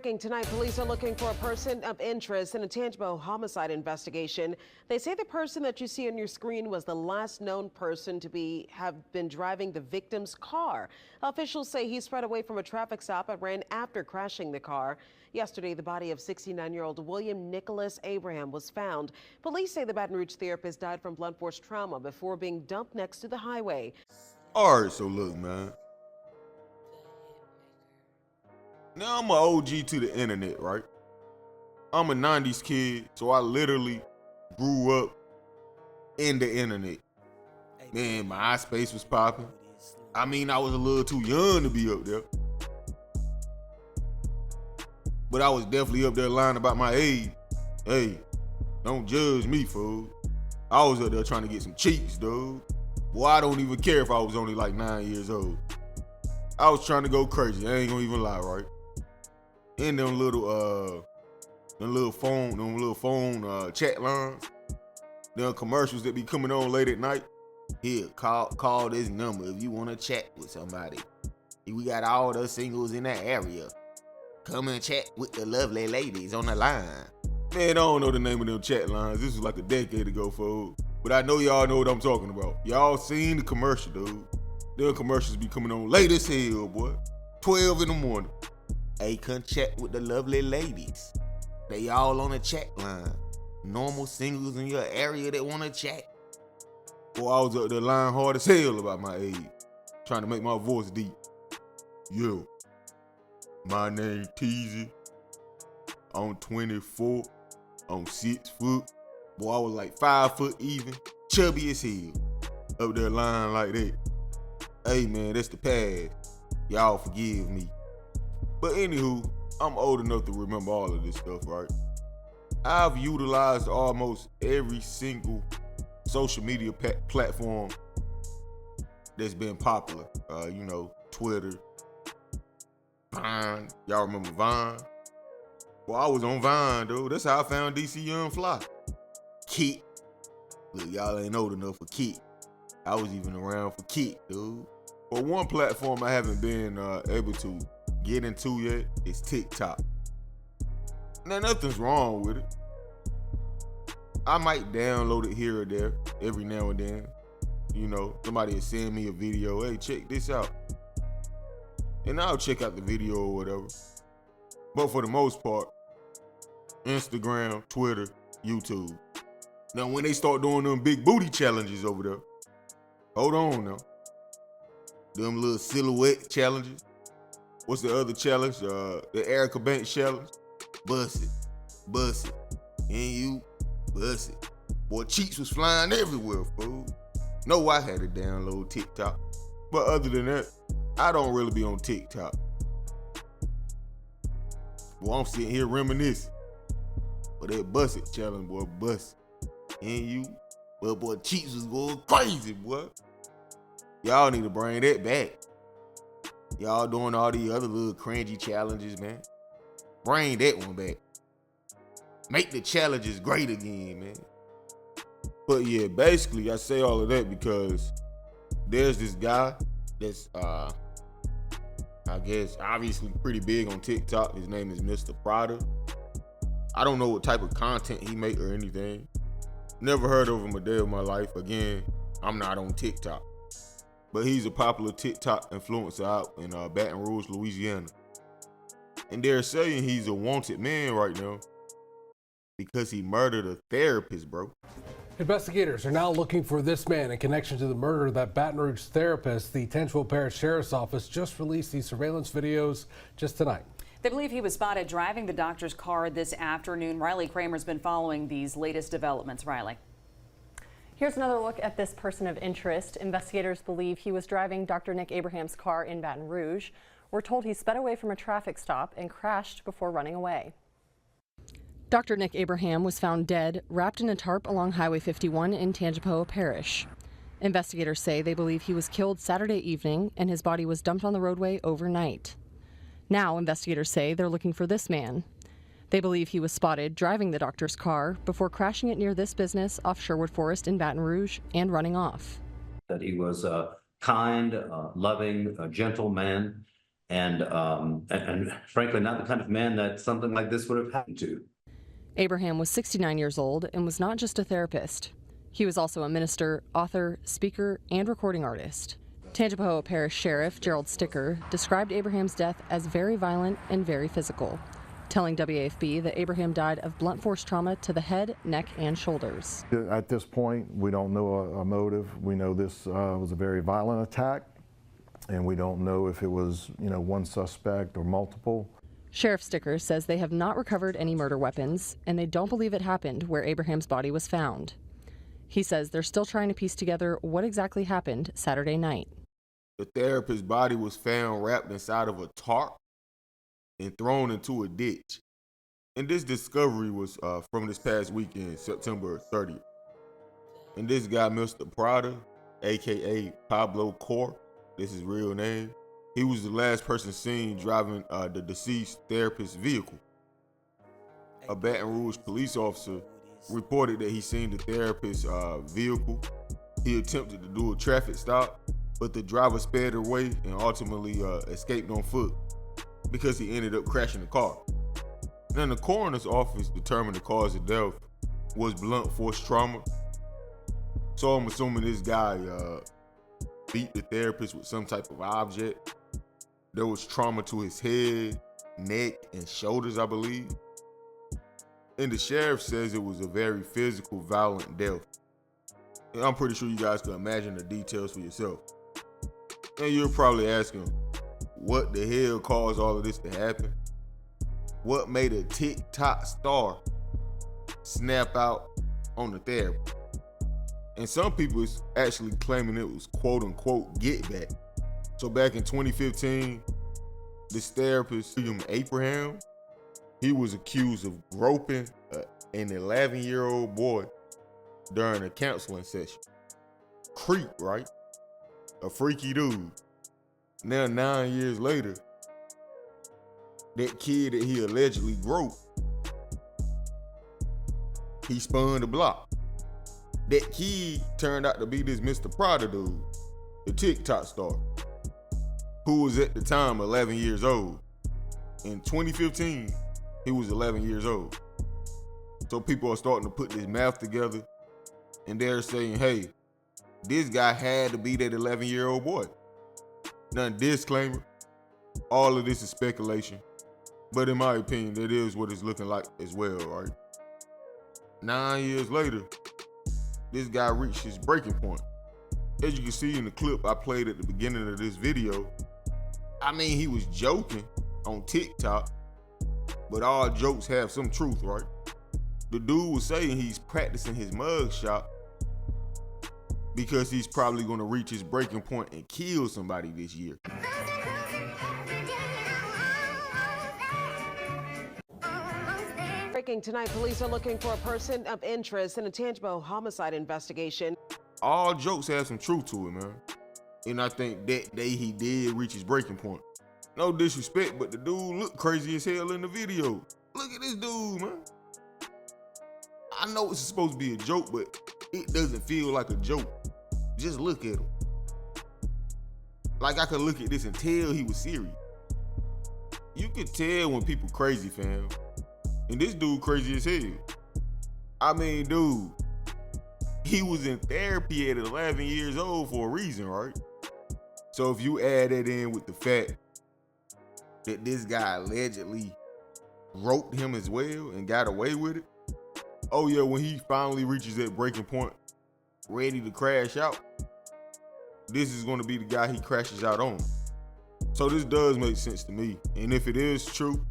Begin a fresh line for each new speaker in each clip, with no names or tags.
breaking tonight, police are looking for a person of interest in a tangible homicide investigation. They say the person that you see on your screen was the last known person to have been driving the victim's car. Officials say he sped away from a traffic stop and ran after crashing the car. Yesterday, the body of 69-year-old William Nicholas Abraham was found. Police say the Baton Rouge therapist died from blunt force trauma before being dumped next to the highway.
All right, so look, man. Now I'm an OG to the internet, right? I'm a 90s kid, so I literally grew up in the internet. Man, MySpace was popping. I mean, I was a little too young to be up there. But I was definitely up there lying about my age. Hey, don't judge me, fool. I was up there trying to get some cheeks, dude. Boy, I don't even care if I was only like 9 years old. I was trying to go crazy, I ain't gonna even lie, right? In them little phone chat lines, them commercials that be coming on late at night. Here, call this number if you wanna chat with somebody. We got all the singles in that area. Come and chat with the lovely ladies on the line. Man, I don't know the name of them chat lines. This was like a decade ago, folks. But I know y'all know what I'm talking about. Y'all seen the commercial, dude. Them commercials be coming on late as hell, boy. 12 in the morning. Hey, come chat with the lovely ladies. They all on the chat line. Normal singles in your area that wanna chat. Boy, I was up there lying hard as hell about my age. Trying to make my voice deep. Yo, my name Teezy. I'm 24. I'm 6 foot. Boy, I was like 5 foot even. Chubby as hell. Up there lying like that. Hey man, that's the past. Y'all forgive me. But anywho, I'm old enough to remember all of this stuff, right? I've utilized almost every single social media platform that's been popular. Twitter, Vine. Y'all remember Vine? Well, I was on Vine, dude. That's how I found DC Young Fly. Kit. Look, y'all ain't old enough for Kit. I was even around for Kit, dude. But one platform I haven't been able to get into yet is TikTok. Now, nothing's wrong with it. I might download it here or there every now and then. You know, somebody will send me a video. Hey, check this out. And I'll check out the video or whatever. But for the most part, Instagram, Twitter, YouTube. Now, when they start doing them big booty challenges over there, hold on now. Them little silhouette challenges. What's the other challenge? The Erica Banks challenge. Bust it. And you, bust it. Boy, cheeks was flying everywhere, fool. No, I had to download TikTok. But other than that, I don't really be on TikTok. Well, I'm sitting here reminiscing. But that bust it challenge, boy, bust it. And you, well, boy, cheeks was going crazy, boy. Y'all need to bring that back. Y'all doing all these other little cringy challenges, man. Bring that one back. Make the challenges great again, man. But yeah, basically, I say all of that because there's this guy that's, I guess, obviously pretty big on TikTok. His name is Mr Prada. I don't know what type of content he make or anything. Never heard of him a day of my life. Again, I'm not on TikTok. But he's a popular TikTok influencer out in Baton Rouge, Louisiana. And they're saying he's a wanted man right now because he murdered a therapist, bro.
Investigators are now looking for this man in connection to the murder of that Baton Rouge therapist. The Tangipahoa Parish Sheriff's Office just released these surveillance videos just tonight.
They believe he was spotted driving the doctor's car this afternoon. Riley Kramer's been following these latest developments. Riley.
Here's another look at this person of interest. Investigators believe he was driving Dr. Nick Abraham's car in Baton Rouge. We're told he sped away from a traffic stop and crashed before running away. Dr. Nick Abraham was found dead, wrapped in a tarp along Highway 51 in Tangipahoa Parish. Investigators say they believe he was killed Saturday evening and his body was dumped on the roadway overnight. Now investigators say they're looking for this man. They believe he was spotted driving the doctor's car before crashing it near this business off Sherwood Forest in Baton Rouge and running off.
That he was a kind, loving, gentle man, and frankly, not the kind of man that something like this would have happened to.
Abraham was 69 years old and was not just a therapist. He was also a minister, author, speaker, and recording artist. Tangipahoa Parish Sheriff Gerald Sticker described Abraham's death as very violent and very physical, telling WAFB that Abraham died of blunt force trauma to the head, neck, and shoulders.
At this point, we don't know a motive. We know this was a very violent attack, and we don't know if it was, one suspect or multiple.
Sheriff Sticker says they have not recovered any murder weapons, and they don't believe it happened where Abraham's body was found. He says they're still trying to piece together what exactly happened Saturday night.
The therapist's body was found wrapped inside of a tarp and thrown into a ditch. And this discovery was from this past weekend, September 30th. And this guy, Mr. Prada, aka Pablo Cor, this is his real name, he was the last person seen driving the deceased therapist's vehicle. A Baton Rouge police officer reported that he seen the therapist's vehicle. He attempted to do a traffic stop, but the driver sped away and ultimately escaped on foot because he ended up crashing the car. Then the coroner's office determined the cause of death was blunt force trauma. So I'm assuming this guy beat the therapist with some type of object. There was trauma to his head, neck, and shoulders, I believe. And the sheriff says it was a very physical, violent death. And I'm pretty sure you guys can imagine the details for yourself. And you're probably asking, what the hell caused all of this to happen? What made a Tik Tok star snap out on the therapy? And some people is actually claiming it was quote unquote get back. So back in 2015, this therapist, William Abraham, he was accused of groping an 11-year-old boy during a counseling session. Creep, right? A freaky dude. Now 9 years later, that kid that he allegedly groped, he spun the block. That kid turned out to be this Mr. Prada dude, the Tik Tok star, who was at the time 11 years old. In 2015, he was 11 years old. So people are starting to put this math together, and they're saying, hey, this guy had to be that 11-year-old boy. Now, disclaimer, all of this is speculation, but in my opinion, that is what it's looking like as well, right? 9 years later, this guy reached his breaking point. As you can see in the clip I played at the beginning of this video, I mean, he was joking on TikTok, but all jokes have some truth, right? The dude was saying he's practicing his mug shot because he's probably gonna reach his breaking point and kill somebody this year.
Breaking tonight, police are looking for a person of interest in a tangible homicide investigation.
All jokes have some truth to it, man. And I think that day he did reach his breaking point. No disrespect, but the dude looked crazy as hell in the video. Look at this dude, man. I know it's supposed to be a joke, but it doesn't feel like a joke. Just look at him. Like I could look at this and tell he was serious. You could tell when people crazy, fam. And this dude crazy as hell. I mean, dude, he was in therapy at 11 years old for a reason, right? So if you add that in with the fact that this guy allegedly groped him as well and got away with it, oh yeah, when he finally reaches that breaking point, ready to crash out, this is gonna be the guy he crashes out on. So this does make sense to me. And if it is true,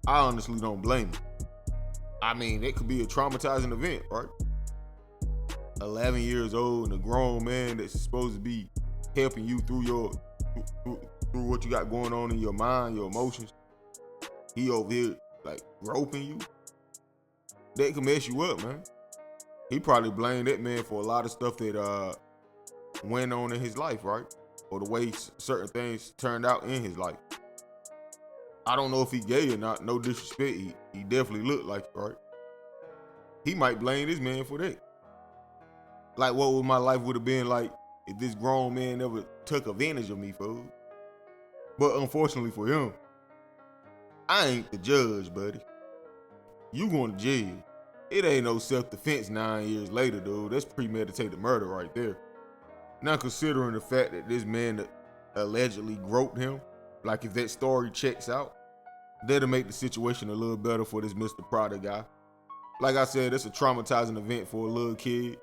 I honestly don't blame him. I mean, it could be a traumatizing event, right? 11 years old and a grown man that's supposed to be helping you through through what you got going on in your mind, your emotions. He over here like groping you. That can mess you up, man. He probably blamed that man for a lot of stuff that went on in his life, right? Or the way certain things turned out in his life. I don't know if he gay or not, no disrespect. He definitely looked like it, right? He might blame this man for that. Like, what would my life would have been like if this grown man never took advantage of me, fool? But unfortunately for him, I ain't the judge, buddy. You going to jail. It ain't no self-defense 9 years later, dude. That's premeditated murder right there. Now, considering the fact that this man that allegedly groped him, like if that story checks out, that'll make the situation a little better for this Mr. Prada guy. Like I said, it's a traumatizing event for a little kid.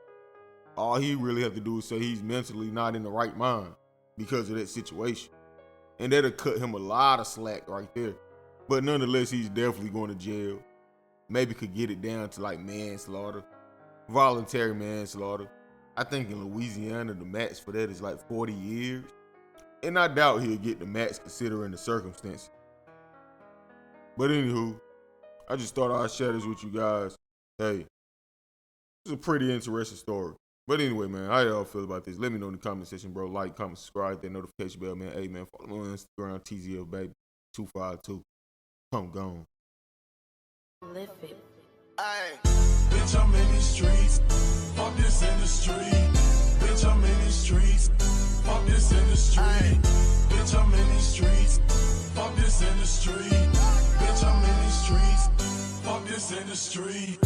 All he really have to do is say he's mentally not in the right mind because of that situation. And that'll cut him a lot of slack right there. But nonetheless, he's definitely going to jail. Maybe could get it down to like manslaughter, voluntary manslaughter. I think in Louisiana, the max for that is like 40 years. And I doubt he'll get the max considering the circumstances. But anywho, I just thought I'd share this with you guys. Hey, it's a pretty interesting story. But anyway, man, how y'all feel about this? Let me know in the comment section, bro. Like, comment, subscribe, that notification bell, man. Hey, man, follow me on Instagram, TZL, baby, 252. I'm gone.
Live it.
Ay, bitch, I'm in these streets. Fuck this industry. Bitch, I'm in these streets. Fuck this industry. Ay, bitch, I'm in these streets. Fuck this industry. Bitch, I'm in these streets. Fuck this industry.